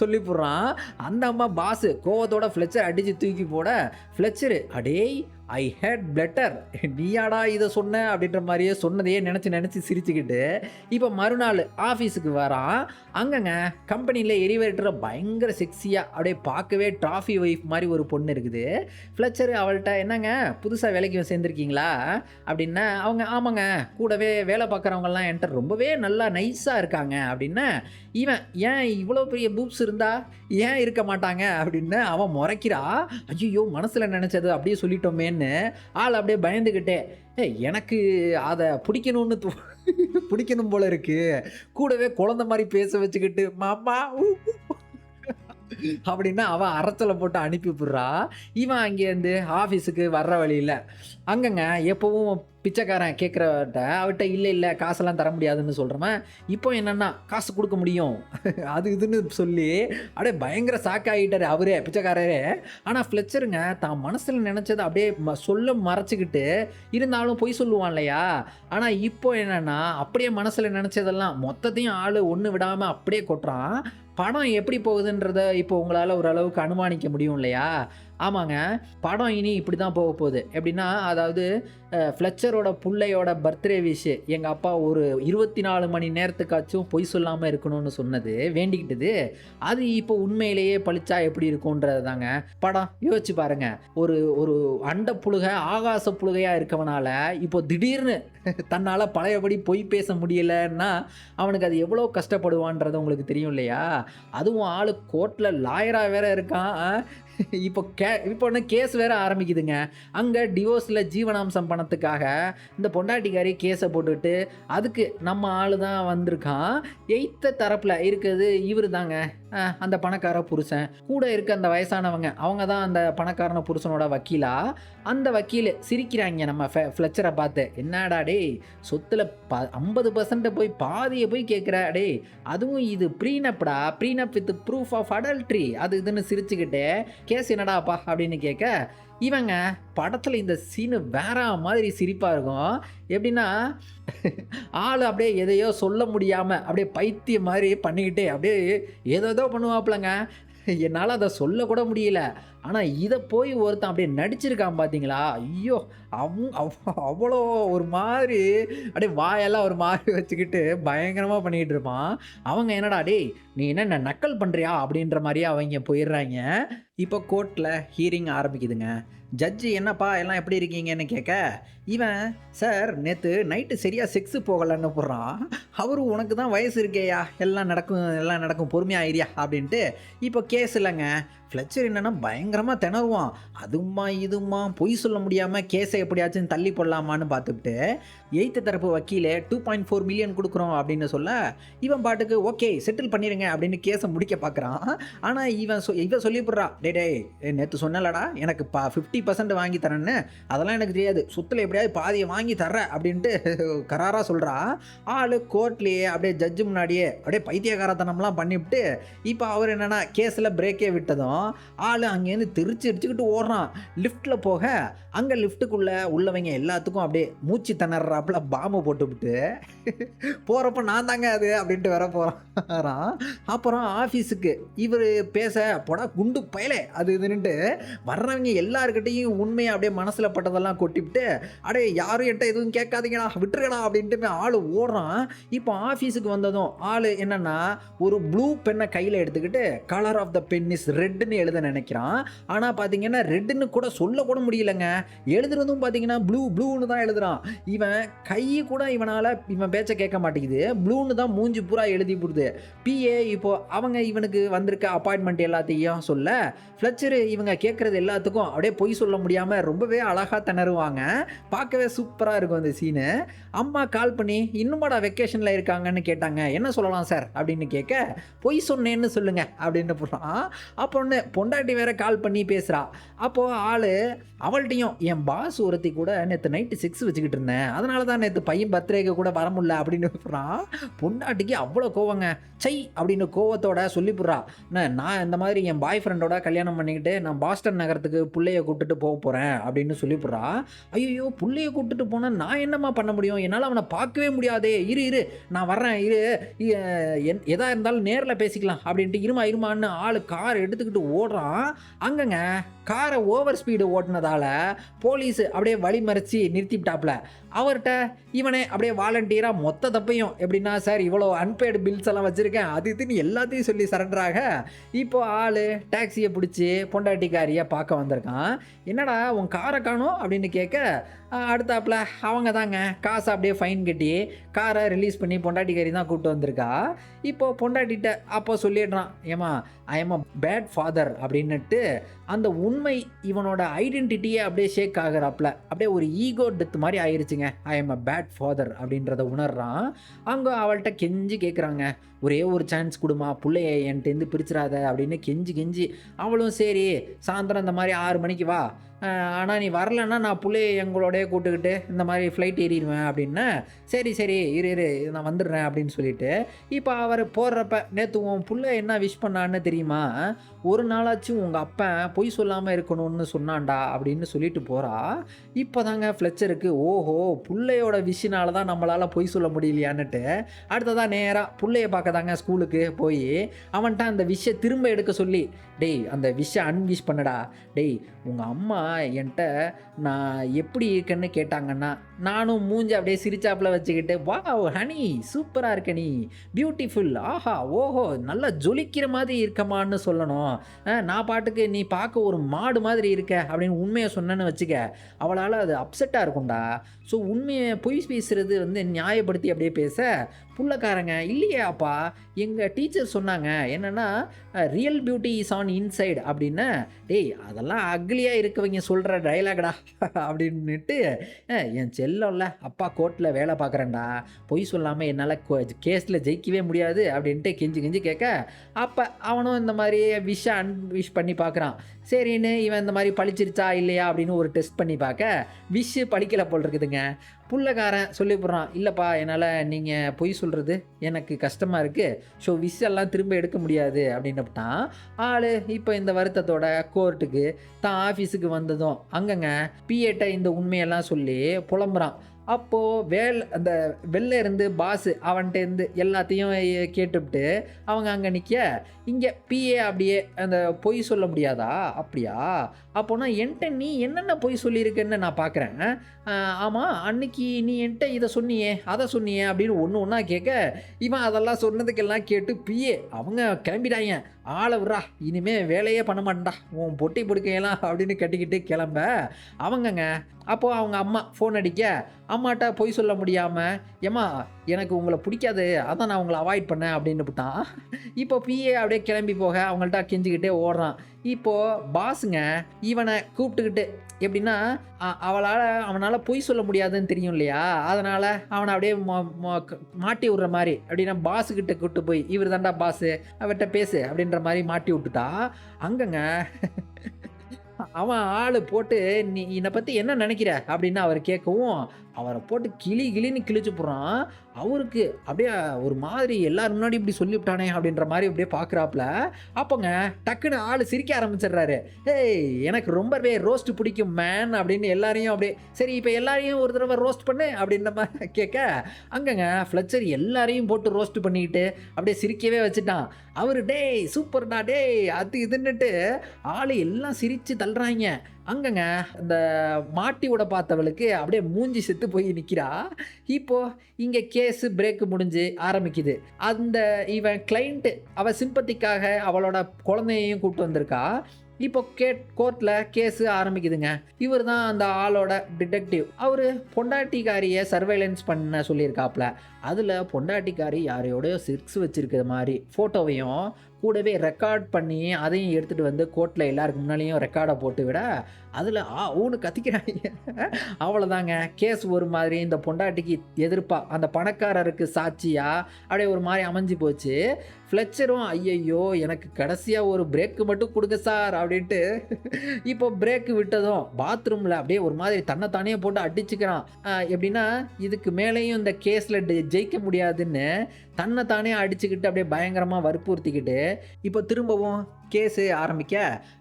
சொல்லி போடுறான். அந்த அம்மா பாஸு கோவத்தோட ஃப்ளெச்சர் அடித்து தூக்கி போட, ஃப்ளெச்சரு அடேய் ஐ ஹேட் பெட்டர், நீயாடா இதை சொன்ன அப்படின்ற மாதிரியே சொன்னதையே நினச்சி சிரிச்சுக்கிட்டு இப்போ மறுநாள் ஆஃபீஸுக்கு வரான். அங்கங்க கம்பெனியில் எரிவேட்டரை பயங்கர செக்ஸியாக அப்படியே பார்க்கவே ட்ராஃபி ஒய்ஃப் மாதிரி ஒரு பொண்ணு இருக்குது. ஃப்ளெச்சரு அவள்கிட்ட என்னங்க புதுசாக வேலைக்கு சேர்ந்துருக்கீங்களா அப்படின்னா, அவங்க ஆமாங்க கூடவே வேலை பார்க்குறவங்கலாம் என்கிட்ட ரொம்பவே நல்லா நைஸாக இருக்காங்க அப்படின்னா, இவன் ஏன் இவ்வளோ பெரிய பூப்ஸ் இருந்தா ஏன் இருக்க மாட்டாங்க அப்படின்னு அவன் முறைக்கிறா. ஐயோ மனசில் நினச்சது அப்படியே சொல்லிட்டோமேன்னு ஆள் அப்படியே பயந்துக்கிட்டே, எனக்கு அதை பிடிக்கணும்னு பிடிக்கணும் போல இருக்கு, கூடவே குழந்தை மாதிரி பேச வச்சுக்கிட்டு மாமா அப்படின்னா அவன் அரைச்சலை போட்டு அனுப்பி விட்றா. இவன் அங்கேருந்து ஆஃபீஸுக்கு வர்ற வழியில் அங்கங்க எப்போவும் பிச்சைக்காரன் கேட்குறவர்கிட்ட அவர்கிட்ட இல்லை காசெல்லாம் தர முடியாதுன்னு சொல்கிறவன் இப்போ என்னென்னா காசு கொடுக்க முடியும் அது இதுன்னு சொல்லி அப்படியே பயங்கர சாக்காகிட்டார் அவரே பிச்சைக்காரரே. ஆனால் ஃப்ளெச்சருங்க தான் மனசில் நினச்சதை அப்படியே சொல்ல மறைச்சிக்கிட்டு இருந்தாலும் பொய் சொல்லுவான் இல்லையா. ஆனால் இப்போ என்னென்னா அப்படியே மனசில் நினச்சதெல்லாம் மொத்தத்தையும் ஆள் ஒன்று விடாமல் அப்படியே கொட்டுறான். படம் எப்படி போகுதுன்றத இப்போ உங்களால் ஓரளவுக்கு அனுமானிக்க முடியும் இல்லையா. ஆமாங்க, படம் இனி இப்படி தான் போக போகுது. எப்படின்னா அதாவது ஃப்ளெச்சரோட பிள்ளையோட பர்த்டே விஷ் எங்கள் அப்பா ஒரு 24 மணி நேரத்துக்காச்சும் பொய் சொல்லாமல் இருக்கணும்னு சொன்னது வேண்டிக்கிட்டது, அது இப்போ உண்மையிலேயே பழிச்சா எப்படி இருக்கும்ன்றது தாங்க படம். யோசிச்சு பாருங்க, ஒரு ஒரு அண்ட புழுகை ஆகாச புழுகையாக இருக்கவனால இப்போ திடீர்னு தன்னால் பழையபடி பொய் பேச முடியலைன்னா அவனுக்கு அது எவ்வளோ கஷ்டப்படுவான்றது உங்களுக்கு தெரியும் இல்லையா. அதுவும் ஆள் கோர்ட்டில் லாயராக வேற இருக்கான். இப்போ ஒன்று கேஸ் வேறு ஆரம்பிக்குதுங்க. அங்கே டிவோர்ஸில் ஜீவனாம்சம் பணத்துக்காக இந்த பொண்டாட்டிக்காரி கேஸை போட்டுட்டு அதுக்கு நம்ம ஆள் தான் வந்திருக்கான். எய்த்த தரப்பில் இருக்கிறது இவர் தாங்க அந்த பணக்கார புருஷன், கூட இருக்க அந்த வயசானவங்க அவங்க தான் அந்த பணக்காரன புருஷனோட வக்கீலா. அந்த வக்கீல் சிரிக்கிறாங்க நம்ம ஃப்ளெச்சரை பார்த்து, என்னடா டேய் சொத்தில் 50% போய் பாதியை போய் கேட்குற டேய், அதுவும் இது ப்ரீனப்டா, ப்ரீனப் வித் ப்ரூஃப் ஆஃப் அடல்ட்ரி அது இதுன்னு சிரிச்சுக்கிட்டே கேஸ் என்னடாப்பா அப்படின்னு கேட்க, இவங்க படத்தில் இந்த சீனு வேற மாதிரி சிரிப்பாக இருக்கும். எப்படின்னா ஆள் அப்படியே எதையோ சொல்ல முடியாமல் அப்படியே பைத்தியம் மாதிரி பண்ணிக்கிட்டே அப்படியே ஏதோ பண்ணுவாப்புலங்க. என்னால் அதை சொல்லக்கூட முடியல. ஆனால் இதை போய் ஒருத்தன் அப்படியே நடிச்சிருக்கான் பார்த்தீங்களா, ஐயோ அவ்வளோ ஒரு மாதிரி அப்படியே வாயெல்லாம் ஒரு மாதிரி வச்சுக்கிட்டு பயங்கரமாக பண்ணிக்கிட்டு இருப்பான். அவங்க என்னடா டேய் நீ என்ன நக்கல் பண்ணுறியா அப்படின்ற மாதிரியே அவங்க போயிடுறாங்க. இப்போ கோர்ட்டில் ஹீரிங் ஆரம்பிக்குதுங்க. ஜட்ஜு என்னப்பா எல்லாம் எப்படி இருக்கீங்கன்னு கேட்க, இவன் சார் நேற்று நைட்டு சரியாக செக்ஸு போகலன்னு போடுறான். அவரும் உனக்கு தான் வயசு இருக்கேயா, எல்லாம் நடக்கும் பொறுமையாக ஆயிரியா அப்படின்ட்டு. இப்போ கேஸ் இல்லைங்க, ஃப்ளெச்சர் என்னென்னா பயங்கர பயங்கரமாக திணறுவான். அதுமா இதுமா பொய் சொல்ல முடியாமல் கேஸை எப்படியாச்சும் தள்ளி போடலாமான்னு பார்த்துட்டு எய்த்து தரப்பு வக்கீலே 2.4 மில்லியன் கொடுக்குறோம் அப்படின்னு சொல்ல, இவன் பாட்டுக்கு ஓகே செட்டில் பண்ணிடுங்க அப்படின்னு கேஸை முடிக்க பார்க்குறான். ஆனால் இவன் சொல்லிவிட்றா, டேய் நேற்று சொன்னலடா எனக்கு 50% வாங்கி தரேன்னு, அதெல்லாம் எனக்கு தெரியாது, சொத்துல எப்படியாவது பாதியை வாங்கி தர்றேன் அப்படின்ட்டு கராராக சொல்கிறா. ஆள் கோர்ட்லேயே அப்படியே ஜட்ஜு முன்னாடியே அப்படியே பைத்தியகாரத்தனம்லாம் பண்ணிவிட்டு இப்போ அவர் என்னென்னா கேஸில் பிரேக்கே விட்டதும் ஆள் அங்கேருந்து திருச்சி அடிச்சுக்கிட்டு ஓடுறான். லிஃப்ட்டில் போக அங்கே லிஃப்ட்டுக்குள்ளே உள்ளவங்க எல்லாத்துக்கும் அப்படியே மூச்சு திணறாப்புல பாம்பு போட்டுவிட்டு போகிறப்ப நான் தாங்க அது அப்படின்ட்டு வர போகிறான். அப்புறம் ஆஃபீஸுக்கு இவர் பேச போடா குண்டு பயலே அது இதுன்னுட்டு வர்றவங்க எல்லாருக்கிட்டையும் உண்மையை அப்படியே மனசில் பட்டதெல்லாம் கொட்டிவிட்டு அடே யாரும் என்கிட்ட எதுவும் கேட்காதீங்கடா விட்டுருக்கடா அப்படின்ட்டு ஆள் ஓடுறான். இப்போ ஆஃபீஸுக்கு வந்ததும் ஆள் என்னென்னா ஒரு ப்ளூ பென்னை கையில் எடுத்துக்கிட்டு colour of the pen is ரெட்டுன்னு எழுத நினைக்கிறான். ஆனால் பார்த்தீங்கன்னா ரெட்டுன்னு கூட சொல்லக்கூட முடியலைங்க. எழுதுறதும் பார்த்தீங்கன்னா ப்ளூன்னு தான் எழுதுறான். இவன் கை கூட இவன் பேச்சை கேட்க மாட்டேங்குது, ப்ளூன்னு தான் மூஞ்சி பூரா எழுதி போடுது. பிஏ இப்போ அவங்க இவனுக்கு வந்திருக்க அப்பாயின்மெண்ட் எல்லாத்தையும் சொல்ல ஃப்ளச்சரு இவங்க கேட்குறது எல்லாத்துக்கும் அப்படியே பொய் சொல்ல முடியாமல் ரொம்பவே அழகாக திணறுவாங்க. பார்க்கவே சூப்பராக இருக்கும் அந்த சீனு. அம்மா கால் பண்ணி இன்னுமாடா வெக்கேஷனில் இருக்காங்கன்னு கேட்டாங்க, என்ன சொல்லலாம் சார் அப்படின்னு கேட்க பொய் சொன்னேன்னு சொல்லுங்க அப்படின்னு போடுறான். அப்போ ஒன்று பொண்டாட்டி வேற கால் பண்ணி பேசுகிறா. அப்போது ஆள் அவள்கிட்டையும் என் பாஸ் ஒருத்தி கூட நேற்று நைட்டு 6 வச்சுக்கிட்டு இருந்தேன், அதனால தான் நேற்று பையன் பர்த்டேக்கு கூட வர முடியல அப்படின்னு சொல்கிறான். பொண்டாட்டிக்கு அவ்வளோ கோவங்க. சை அப்படின்னு கோவத்தோட சொல்லிவிட்றா, நான் இந்த மாதிரி என் பாய் ஃப்ரெண்டோட கல்யாணம் பண்ணிக்கிட்டு நான் பாஸ்டன் நகரத்துக்கு பிள்ளைய கூப்பிட்டுட்டு போக போகிறேன் அப்படின்னு சொல்லிவிட்றா. ஐயோ பிள்ளைய கூப்பிட்டுட்டு போனால் நான் என்னம்மா பண்ண முடியும், என்னால் அவனை பார்க்கவே முடியாதே, இரு நான் வர்றேன், எதா இருந்தாலும் நேரில் பேசிக்கலாம் அப்படின்ட்டு இருமான்னு ஆள் கார் எடுத்துக்கிட்டு ஓடுறான். அங்கங்க காரை ஓவர் ஸ்பீடு ஓட்டினதால போலீஸ் அப்படியே வழிமறிச்சு நிறுத்திவிட்டாப்புல. அவர்கிட்ட இவனே அப்படியே வாலண்டியராக மொத்த தப்பையும் எப்படின்னா சார் இவ்வளோ அன்பெய்டு பில்ஸ் எல்லாம் வச்சுருக்கேன் அது இதுன்னு எல்லாத்தையும் சொல்லி சரண்டராக இப்போ ஆள் டாக்ஸியை பிடிச்சி பொண்டாட்டிக்காரியை பார்க்க வந்திருக்கான். என்னடா உன் காரை காணோம் அப்படின்னு கேட்க அடுத்தாப்புல அவங்க தாங்க காசை அப்படியே ஃபைன் கட்டி காரை ரிலீஸ் பண்ணி பொண்டாட்டிக்காரி தான் கூப்பிட்டு வந்திருக்கா. இப்போது பொண்டாட்டிகிட்ட அப்போ சொல்லிடுறான், ஏமா I am a bad father அப்படின்னுட்டு அந்த உண்மை இவனோட ஐடென்டிட்டியே அப்படியே ஷேக் ஆகிறாப்புல அப்படியே ஒரு ஈகோ டெத் மாதிரி ஆயிடுச்சுங்க. I am a bad father அப்படின்றத உணர்றான். அங்கே அவள்கிட்ட கெஞ்சி கேட்குறாங்க, ஒரே ஒரு சான்ஸ் கொடுமா, பிள்ளைய என்கிட்டேருந்து பிரிச்சிடாத அப்படின்னு கெஞ்சி அவளும் சரி சாயந்தரம் இந்த மாதிரி 6 மணிக்கு வா, ஆனால் நீ வரலன்னா நான் பிள்ளைய எங்களோடய கூப்பிட்டுக்கிட்டு இந்த மாதிரி ஃப்ளைட் ஏறிடுவேன் அப்படின்னா சரி இரு நான் வந்துடுறேன் அப்படின்னு சொல்லிட்டு இப்போ அவர் போடுறப்ப நேற்று உன் பிள்ளை என்ன விஷ் பண்ணான்னு தெரியுமா, ஒரு நாளாச்சும் உங்கள் அப்பன் பொய் சொல்லாமல் இருக்கணும்னு சொன்னான்டா அப்படின்னு சொல்லிட்டு போகிறா. இப்போ தாங்க ஃப்ளெச்சருக்கு ஓஹோ பிள்ளையோட விஷயனால தான் நம்மளால் பொய் சொல்ல முடியலையான்னுட்டு அடுத்ததாக நேராக பிள்ளைய பார்க்க தாங்க ஸ்கூலுக்கு போய் அவன்கிட்ட அந்த விஷயம் திரும்ப எடுக்க சொல்லி, டேய் அந்த விஷயம் அன்விஷ் பண்ணடா, டேய் உங்கள் அம்மா என்கிட்ட நான் எப்படி இருக்கேன்னு கேட்டாங்கன்னா நானும் மூஞ்சி அப்படியே சிரிச்சாப்பில் வச்சுக்கிட்டு வா ஹனி சூப்பராக இருக்க, நீ பியூட்டிஃபுல், ஆஹா ஓஹோ நல்லா ஜொலிக்கிற மாதிரி இருக்கமான்னு சொல்லணும். நான் பாட்டுக்கு நீ பார்க்க ஒரு மாடு மாதிரி இருக்க அப்படின்னு உண்மையை சொன்னேன்னு வச்சுக்க, அவளால் அது அப்செட்டாக இருக்கும்டா. ஸோ உண்மையை பொய் பேசுகிறது நியாயப்படுத்தி அப்படியே பேச புள்ளக்காரங்க இல்லையே அப்பா எங்கள் டீச்சர் சொன்னாங்க என்னென்னா real beauty is on inside அப்படின்னு, டேய் அதெல்லாம் அக்லியாக இருக்கவங்க சொல்கிற டைலாக்டா அப்படின்னுட்டு என் செல்லம்ல அப்பா கோர்ட்டில் வேலை பார்க்குறேன்டா, பொய் சொல்லாமல் என்னால் கேஸில் ஜெயிக்கவே முடியாது அப்படின்ட்டு கெஞ்சி கேட்க அப்போ அவனும் இந்த மாதிரி விஷ் பண்ணி பார்க்குறான். சரின்னு இவன் இந்த மாதிரி பழிச்சிருச்சா இல்லையா அப்படின்னு ஒரு டெஸ்ட் பண்ணி பார்க்க விஷ் பழிக்கலை போல் இருக்குதுங்க. புள்ளக்காரன் சொல்லி போடுறான், இல்லைப்பா என்னால் நீங்கள் பொய் சொல்கிறது எனக்கு கஷ்டமாக இருக்குது, ஸோ விஷெல்லாம் திரும்ப எடுக்க முடியாது அப்படின்னுட்டான். ஆள் இப்போ இந்த வருத்தத்தோட கோர்ட்டுக்கு தான் ஆஃபீஸுக்கு வந்ததும் அங்கங்க பிஏட்ட இந்த உண்மையெல்லாம் சொல்லி புலம்புறான். அப்போது அந்த வெளில இருந்து பாஸு அவன்கிட்டேருந்து எல்லாத்தையும் கேட்டுவிட்டு அவங்க அங்கே நிற்க இங்கே பிஏ அப்படியே அந்த பொய் சொல்ல முடியாதா, அப்படியா அப்போனா என்கிட்ட நீ என்னென்ன பொய் சொல்லியிருக்கேன்னு நான் பார்க்குறேன், ஆமாம் அன்னைக்கு நீ என்கிட்ட இதை சொன்னியே அதை சொன்னியே அப்படின்னு ஒன்றா கேட்க இவன் அதெல்லாம் சொன்னதுக்கெல்லாம் கேட்டு பிஏ அவங்க கிளம்பிட்டாங்க, ஆளை விட்றா இனிமேல் வேலையே பண்ண மாட்டேன்டா உன் பொட்டி பொடுக்கையெல்லாம் அப்படின்னு கட்டிக்கிட்டு கிளம்ப அவங்கங்க அப்போது அவங்க அம்மா ஃபோன் அடிக்க, அம்மாட்ட பொய் சொல்ல முடியாமல், ஏம்மா எனக்கு உங்களை பிடிக்காது, அதான் நான் உங்களை அவாய்ட் பண்ணேன் அப்படின்னு விட்டான். இப்போ பிஏ அப்படியே கிளம்பி போக அவங்கள்ட்ட கெஞ்சிக்கிட்டே ஓடுறான். இப்போது பாஸுங்க இவனை கூப்பிட்டுக்கிட்டு எப்படின்னா, அவனால் பொய் சொல்ல முடியாதுன்னு தெரியும் இல்லையா, அதனால் அவனை அப்படியே மாட்டி விட்ற மாதிரி, அப்படின்னா பாஸுக்கிட்ட கூப்பிட்டு போய், இவர் தாண்டா பாஸு, அவர்கிட்ட பேசு அப்படின்ற மாதிரி மாட்டி விட்டுட்டா. அங்கங்க அவன் ஆள் போட்டு, நீ என்னை பற்றி என்ன நினைக்கிற அப்படின்னு அவர் கேட்கவும், அவரை போட்டு கிளின்னு கிழிச்சு போடுறான். அவருக்கு அப்படியே ஒரு மாதிரி எல்லாரும் முன்னாடி இப்படி சொல்லிவிட்டானே அப்படின்ற மாதிரி அப்படியே பார்க்குறாப்புல. அப்போங்க டக்குன்னு ஆள் சிரிக்க ஆரம்பிச்சிடுறாரு. ஏய், எனக்கு ரொம்பவே ரோஸ்ட் பிடிக்கும் மேன் அப்படின்னு எல்லாரையும் அப்படியே, சரி இப்போ எல்லாரையும் ஒரு தடவை ரோஸ்ட் பண்ணு அப்படின்ற மாதிரி கேட்க, அங்கங்க ஃப்ளெச்சர் எல்லாரையும் போட்டு ரோஸ்ட் பண்ணிக்கிட்டு அப்படியே சிரிக்கவே வச்சுட்டான். அவர் டேய் சூப்பர்டா டேய் அது இதுன்னுட்டு ஆள் எல்லாம் சிரித்து தள்ளுறாங்க. அங்கங்க இந்த மாட்டி விட பார்த்தவளுக்கு அப்படியே மூஞ்சி செத்து போய் நிற்கிறா. இப்போது இங்கே கேஸு பிரேக்கு முடிஞ்சு ஆரம்பிக்குது. அந்த இவன் கிளைண்ட்டு அவள் சிம்பத்திக்காக அவளோட குழந்தையையும் கூப்பிட்டு வந்திருக்கா. இப்போ கோர்ட்டில் கேஸு ஆரம்பிக்குதுங்க. இவர் தான் அந்த ஆளோட டிடெக்டிவ். அவர் பொண்டாட்டிக்காரியை சர்வைலன்ஸ் பண்ண சொல்லியிருக்காப்புல. அதில் பொண்டாட்டிக்காரி யாரையோடய செக்ஸ் வச்சுருக்கிற மாதிரி ஃபோட்டோவையும் கூடவே ரெக்கார்ட் பண்ணி அதையும் எடுத்துகிட்டு வந்து கோர்ட்டில் எல்லாருக்கு முன்னாலேயும் ரெக்கார்டை போட்டு விட, அதில் ஊன்னு கத்திக்கிறாங்க. அவ்வளோதாங்க, கேஸ் ஒரு மாதிரி இந்த பொண்டாட்டிக்கு எதிர்ப்பாக அந்த பணக்காரருக்கு சாட்சியாக அப்படியே ஒரு மாதிரி அமைஞ்சு போச்சு. ஃப்ளெச்சரும் ஐயையோ எனக்கு கடைசியாக ஒரு பிரேக்கு மட்டும் கொடுங்க சார் அப்படின்ட்டு இப்போ பிரேக்கு விட்டதும் பாத்ரூமில் அப்படியே ஒரு மாதிரி தன்னைத்தானே போட்டு அடிச்சுக்கிறான். எப்படின்னா இதுக்கு மேலேயும் இந்த கேஸில் ஜெயிக்க முடியாதுன்னு தன்னைத்தானே அடிச்சுக்கிட்டு அப்படியே பயங்கரமாக வற்புறுத்திக்கிட்டு இப்போ திரும்பவும் கேஸு ஆரம்பிக்க,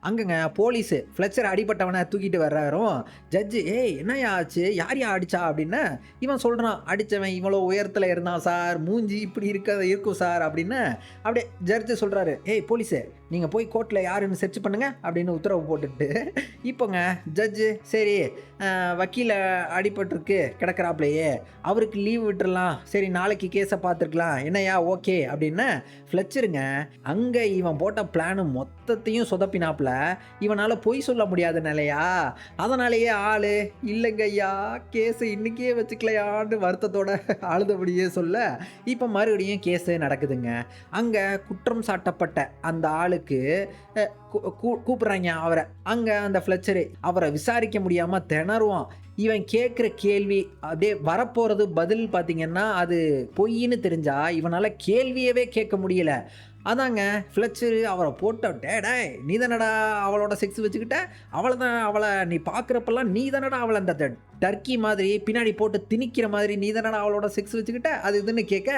அங்கங்க போலீஸு ஃப்ளெச்சர் அடிப்பட்டவனை தூக்கிட்டு வர்றாரும். ஜட்ஜு ஏய் என்னையா ஆச்சு, யார் அடிச்சா அப்படின்னு இவன் சொல்கிறான். அடித்தவன் இவ்வளோ உயரத்தில் இருந்தான் சார், மூஞ்சி இப்படி இருக்கும் சார் அப்படின்னு அப்படியே ஜட்ஜு சொல்கிறாரு. ஏய் போலீஸு நீங்கள் போய் கோர்ட்டில் யாருன்னு சர்ச் பண்ணுங்க அப்படின்னு உத்தரவு போட்டுட்டு இப்போங்க ஜட்ஜு சரி வக்கீல அடிபட்டிருக்கு கிடக்கிறாப்லையே, அவருக்கு லீவ் விட்டுடலாம், சரி நாளைக்கு கேஸை பார்த்துருக்கலாம் என்னையா ஓகே அப்படின்னு ஃப்ளெச்சருங்க அங்கே இவன் போட்ட பிளானு மொத்தத்தையும் சொதப்பினாப்புல. இவனால் பொய் சொல்ல முடியாத நிலையா, அதனாலேயே ஆள் இல்லைங்க ஐயா கேஸு இன்றைக்கே வச்சுக்கலையான்னு வருத்தத்தோட அழுதபடியே சொல்ல இப்போ மறுபடியும் கேஸு நடக்குதுங்க. அங்கே குற்றம் சாட்டப்பட்ட அந்த ஆளுக்கு கூப்பிட்றாங்க அவரை. அங்கே அந்த ஃப்ளெச்சரு அவரை விசாரிக்க முடியாமல் திணறுவான். இவன் கேட்குற கேள்வி அப்படியே வரப்போகிறது பதில் பார்த்திங்கன்னா அது பொய்ன்னு தெரிஞ்சா இவனால் கேள்வியவே கேட்க முடியல. அதாங்க ஃப்ளெச்சரு அவரை போட்ட டே நீ தானடா அவளோட செக்ஸ் வச்சுக்கிட்ட, அவளை நீ பார்க்குறப்பெல்லாம் நீ தானடா அவளை அந்த டர்க்கி மாதிரி பின்னாடி போட்டு திணிக்கிற மாதிரி நீ தானடா அவளோட செக்ஸ் வச்சுக்கிட்ட அது இதுன்னு கேட்க,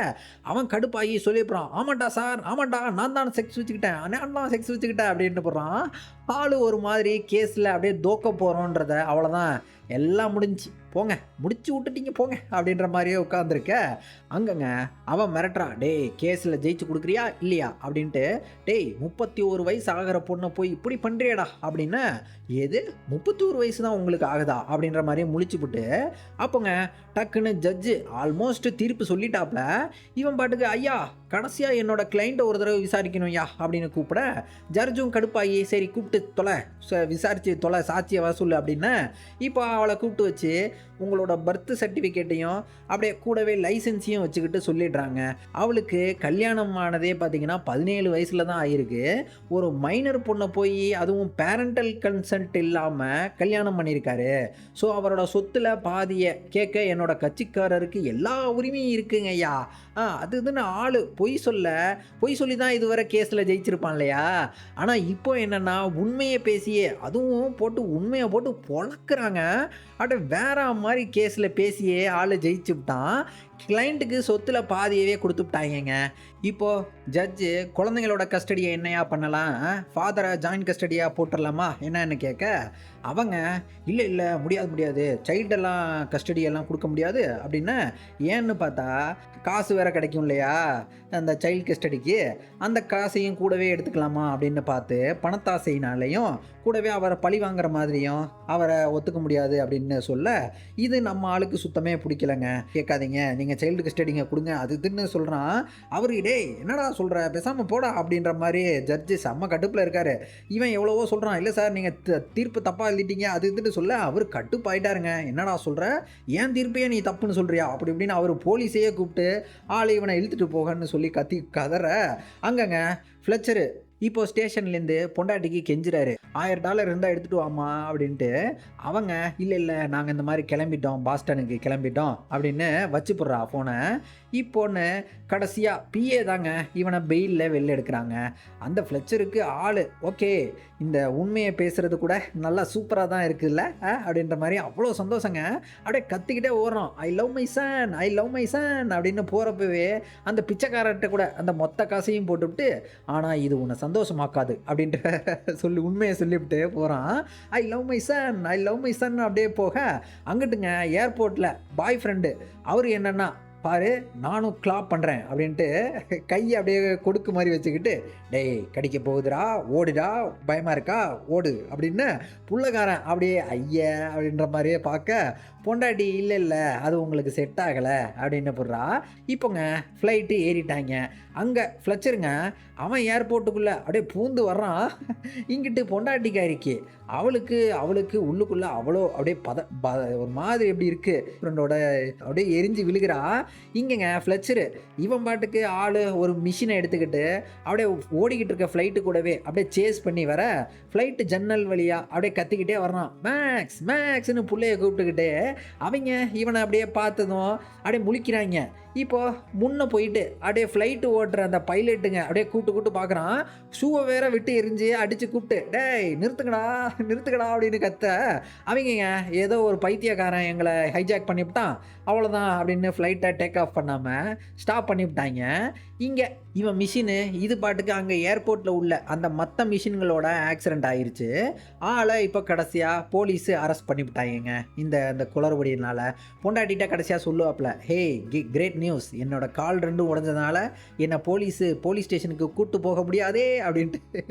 அவன் கடுப்பாகி சொல்லிடுறான். ஆமாண்டா சார் ஆமாண்டா நான் தான் செக்ஸ் வச்சுக்கிட்டேன், நான் தான் செக்ஸ் வச்சுக்கிட்டேன் அப்படின்ட்டு போடுறான். ஆள் ஒரு மாதிரி கேஸில் அப்படியே தோக்க போகிறோன்றத அவ்வளோதான் எல்லாம் முடிஞ்சு போங்க முடிச்சு விட்டுட்டீங்க போங்க அப்படின்ற மாதிரியே உட்காந்துருக்க. அங்கங்க அவன் மிரட்டுறான். டேய் கேஸில் ஜெயிச்சு கொடுக்குறியா இல்லையா அப்படின்ட்டு. டேய் 31 வயசு ஆகிற பொண்ணை போய் இப்படி பண்ணுறியடா அப்படின்னு. எது 31 வயசு தான் உங்களுக்கு ஆகுதா அப்படின்ற மாதிரியே முழிச்சுப்புட்டு அப்போங்க டக்குன்னு ஜட்ஜு ஆல்மோஸ்ட் தீர்ப்பு சொல்லிட்டாப்ல. இவன் பாட்டுக்கு ஐயா கடைசியாக என்னோட கிளைண்ட்டை ஒரு தடவை விசாரிக்கணும் ஐயா அப்படின்னு கூப்பிட, ஜட்ஜும் கடுப்பாகி சரி கூப்பிட்டு தொலை விசாரித்து தொலை சாட்சியை வர சொல்லு அப்படின்னு இப்போ அவளை கூப்பிட்டு வச்சு உங்களோட பர்த் சர்டிஃபிகேட்டையும் அப்படியே கூடவே லைசன்ஸையும் வச்சுக்கிட்டு சொல்லிடுறாங்க. அவளுக்கு கல்யாணம் ஆனதே பார்த்திங்கன்னா 17 வயசில் தான் ஆகிருக்கு. ஒரு மைனர் பொண்ணை போய் அதுவும் பேரண்டல் கன்சென்ட் இல்லாமல் கல்யாணம் பண்ணியிருக்காரு. ஸோ அவரோட சொத்தில் பாதியை கேட்க என்னோட கட்சிக்காரருக்கு எல்லா உரிமையும் இருக்குங்க ஐயா. அது இதுன்னு ஆள் பொய் சொல்லி தான் இதுவரை கேஸில் ஜெயிச்சிருப்பான் இல்லையா. ஆனால் இப்போ என்னென்னா உண்மையை பேசியே அதுவும் போட்டு உண்மையை போட்டு பொழக்கிறாங்க. அப்படியே வேற மாதிரி கேஸில் பேசியே ஆள் ஜெயிச்சுட்டான். கிளைண்ட்டுக்கு சொத்தில் பாதியவே கொடுத்துட்டாங்க. இப்போது ஜட்ஜு குழந்தைங்களோட கஸ்டடியை என்னையா பண்ணலாம், ஃபாதரை ஜாயின்ட் கஸ்டடியாக போட்டுடலாமா என்னன்னு கேட்க, அவங்க இல்லை முடியாது சைல்டெல்லாம் கஸ்டடியெல்லாம் கொடுக்க முடியாது அப்படின்னு. ஏன்னு பார்த்தா காசு வேறு கிடைக்கும் இல்லையா அந்த சைல்டு கஸ்டடிக்கு, அந்த காசையும் கூடவே எடுத்துக்கலாமா அப்படின்னு பார்த்து பணத்தாசையினாலையும் கூடவே அவரை பழி வாங்குற மாதிரியும் அவரை ஒத்துக்க முடியாது அப்படின்னு சொல்ல, இது நம்ம ஆளுக்கு சுத்தமே பிடிக்கலங்க. கேட்காதீங்க நீங்கள் சைல்டு கஸ்டடிங்க கொடுங்க அது இதுன்னு சொல்கிறான். அவரு டேய் என்னடா சொல்கிற பேசாமல் போடா அப்படின்ற மாதிரி ஜட்ஜு செம்ம கடுப்பில் இருக்காரு. இவன் எவ்வளவோ சொல்கிறான், இல்லை சார் நீங்கள் தீர்ப்பு தப்பாக எழுதிட்டீங்க அது இதுன்னு சொல்ல அவர் கடுப்பாயிட்டாருங்க. என்னடா சொல்கிற, ஏன் தீர்ப்பையே நீ தப்புன்னு சொல்கிறியா அப்படி இப்படின்னு அவர் போலீஸையே கூப்பிட்டு ஆள் இவனை இழுத்துட்டு போகன்னு சொல்லி கத்தி கதற அங்கங்க ஃப்ளெச்சரு இப்போ ஸ்டேஷன்லேருந்து பொண்டாட்டிக்கு கெஞ்சுறாரு. $1000 இருந்தால் எடுத்துகிட்டு வாமா அப்படின்ட்டு. அவங்க இல்லை நாங்கள் இந்த மாதிரி கிளம்பிட்டோம், பாஸ்டனுக்கு கிளம்பிட்டோம் அப்படின்னு வச்சு போடுறா ஃபோனை. இப்போன்னு கடைசியாக பிஏ தாங்க இவனை பெயிலில் வெளில எடுக்கிறாங்க. அந்த ஃப்ளெச்சருக்கு ஆள் ஓகே இந்த உண்மையை பேசுகிறது கூட நல்லா சூப்பராக தான் இருக்குல்ல அப்படின்ற மாதிரி அவ்வளோ சந்தோஷங்க. அப்படியே கத்திக்கிட்டே ஓடுறோம், I love my son I love my son அப்படின்னு போகிறப்பவே அந்த பிச்சைக்காரர்கிட்ட கூட அந்த மொத்த காசையும் போட்டுவிட்டு, ஆனால் இது உன்னை சந்தோஷமாக்காது அப்படின்ற உண்மையை சொல்லிவிட்டு போகிறான். I love my son I love my son அப்படியே போக அங்கிட்டுங்க ஏர்போர்ட்டில் பாய் ஃப்ரெண்டு அவர் என்னென்னா பாரு நானும் கிளாப் பண்ணுறேன் அப்படின்ட்டு கையை அப்படியே கொடுக்கு மாதிரி வச்சுக்கிட்டு, டேய் கடிக்க போகுதுடா ஓடுடா பயமாக இருக்கா ஓடு அப்படின்னு புள்ளக்காரன் அப்படியே ஐயா அப்படின்ற மாதிரியே பார்க்க பொண்டாட்டி இல்லை அது உங்களுக்கு செட் ஆகலை அப்படின்னு போடுறா. இப்போங்க ஃப்ளைட்டு ஏறிட்டாங்க. அங்கே ஃப்ளெச்சருங்க அவன் ஏர்போர்ட்டுக்குள்ளே அப்படியே பூந்து வர்றான். இங்கிட்டு பொண்டாட்டிக்காரிக்கு அவளுக்கு உள்ளுக்குள்ளே அவ்வளோ அப்படியே ஒரு மாதிரி எப்படி இருக்குது ஃப்ரெண்டோட அப்படியே எரிஞ்சு விழுகிறா. இங்கேங்க ஃப்ளெச்சரு இவன் பாட்டுக்கு ஆள் ஒரு மிஷினை எடுத்துக்கிட்டு அப்படியே ஓடிக்கிட்டு இருக்க ஃப்ளைட்டு கூடவே அப்படியே சேஸ் பண்ணி வர ஃப்ளைட்டு ஜன்னல் வழியாக அப்படியே கத்திக்கிட்டே வர்றான். மேக்ஸ் மேக்ஸ்னு பிள்ளைய கூப்பிட்டுக்கிட்டு அவங்க இவனை அப்படியே பார்த்ததும் அப்படியே முழிக்கிறாங்க. இப்போது முன்னே போயிட்டு அப்படியே ஃப்ளைட்டு ஓட்டுற அந்த பைலட்டுங்க அப்படியே கூப்பிட்டு பார்க்குறான். ஷூவை வேற விட்டு எரிஞ்சு அடித்து கூப்பிட்டு டேய் நிறுத்துக்கடா அப்படின்னு கத்த அவங்கங்க ஏதோ ஒரு பைத்தியக்காரன் எங்களை ஹைஜாக் பண்ணிவிட்டான் அவ்வளோதான் அப்படின்னு ஃப்ளைட்டை டேக் ஆஃப் பண்ணாமல் ஸ்டாப் பண்ணிவிட்டாங்க. இங்கே இவன் மிஷினு இது பாட்டுக்கு அங்கே ஏர்போர்ட்டில் உள்ள அந்த மற்ற மிஷின்களோட ஆக்சிடெண்ட் ஆயிடுச்சு. ஆளை இப்போ கடைசியாக போலீஸு அரெஸ்ட் பண்ணிவிட்டாங்க. இந்த குளறுபடியினால் பொண்டாட்டிகிட்ட கடைசியாக சொல்லுவாப்பில், ஹே கிரேட் நியூஸ், என்னோட கால் ரெண்டும் உடஞ்சதுனால என்னை போலீஸ் ஸ்டேஷனுக்கு கூப்பிட்டு போக முடியாதே அப்படின்ட்டு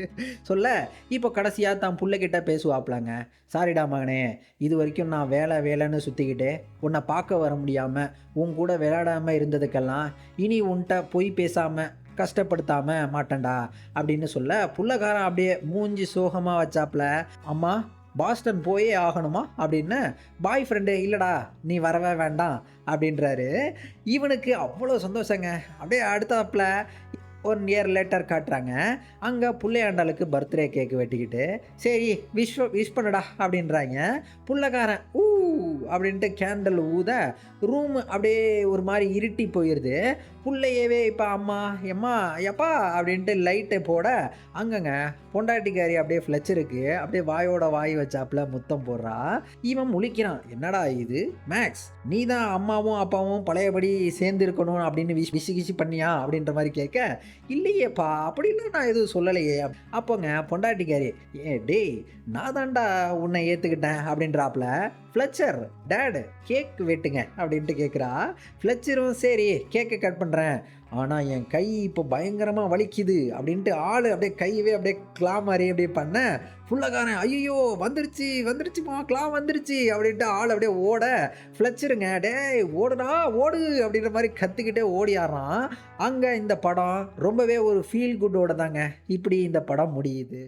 சொல்ல இப்போ கடைசியாக தான் பிள்ளைகிட்ட பேசுவாப்பிலாங்க. சாரிடா மகனே, இது வரைக்கும் நான் வேலைன்னு சுற்றிக்கிட்டு உன்னை பார்க்க வர முடியாமல் உன் கூட விளையாடாமல் இருந்ததுக்கெல்லாம் இனி உன்கிட்ட பொய் பேசாமல் கஷ்டப்படுத்தாமல் மாட்டேன்டா அப்படின்னு சொல்ல புள்ளக்காரன் அப்படியே மூஞ்சி சோகமாக வச்சாப்புல, அம்மா பாஸ்டன் போயே ஆகணுமா அப்படின்னு. பாய் ஃப்ரெண்டு இல்லைடா நீ வரவே வேண்டாம் அப்படின்றாரு. இவனுக்கு அவ்வளோ சந்தோஷங்க. அப்படியே அடுத்தாப்புல 1 இயர் லேட்டர் காட்டுறாங்க. அங்கே புள்ளையாண்டாளுக்கு பர்த்டே கேக்கு வெட்டிக்கிட்டு சரி விஷ் பண்ணுடா அப்படின்றாங்க. புள்ளக்காரன் அப்படின்ட்டு கேண்டல் ஊத ரூமு அப்படியே ஒரு மாதிரி இருட்டி போயிடுது. புள்ளையவே இப்போ அம்மா எப்பா அப்படின்ட்டு லைட்டை போட அங்கங்க பொண்டாட்டிக்காரி அப்படியே ஃப்ளெச்சருக்கு அப்படியே வாயோட வாய் வச்சாப்புல முத்தம் போடுறா. இவன் முழிக்கிறான், என்னடா இது மேக்ஸ், நீ தான் அம்மாவும் அப்பாவும் பழையபடி சேர்ந்து இருக்கணும் அப்படின்னு விசி பண்ணியா அப்படின்ற மாதிரி கேட்க, இல்லையேப்பா அப்படின்லாம் நான் எதுவும் சொல்லலையே. அப்போங்க பொண்டாட்டிக்காரி டேய் நான் தான்டா உன்னை ஏற்றுக்கிட்டேன் அப்படின்றாப்புல. ஃப்ளெச்சர் டேடு கேக் வெட்டுங்க அப்படின்ட்டு கேட்குறா. ஃப்ளெச்சரும் சரி கேக்கை கட் பண்ணுறேன், ஆனால் என் கை இப்போ பயங்கரமாக வலிக்குது அப்படின்ட்டு ஆள் அப்படியே கையவே அப்படியே கிளா மாதிரி அப்படியே பண்ண புள்ளக்காரன் ஐயோ வந்துருச்சுமா கிளா வந்துருச்சு அப்படின்ட்டு ஆள் அப்படியே ஓட ஃப்ளெச்சருங்க டேய் ஓடுடா ஓடு அப்படின்ற மாதிரி கற்றுக்கிட்டே ஓடியாடுறான். அங்கே இந்த படம் ரொம்பவே ஒரு ஃபீல் குட்டோட தாங்க இப்படி இந்த படம் முடியுது.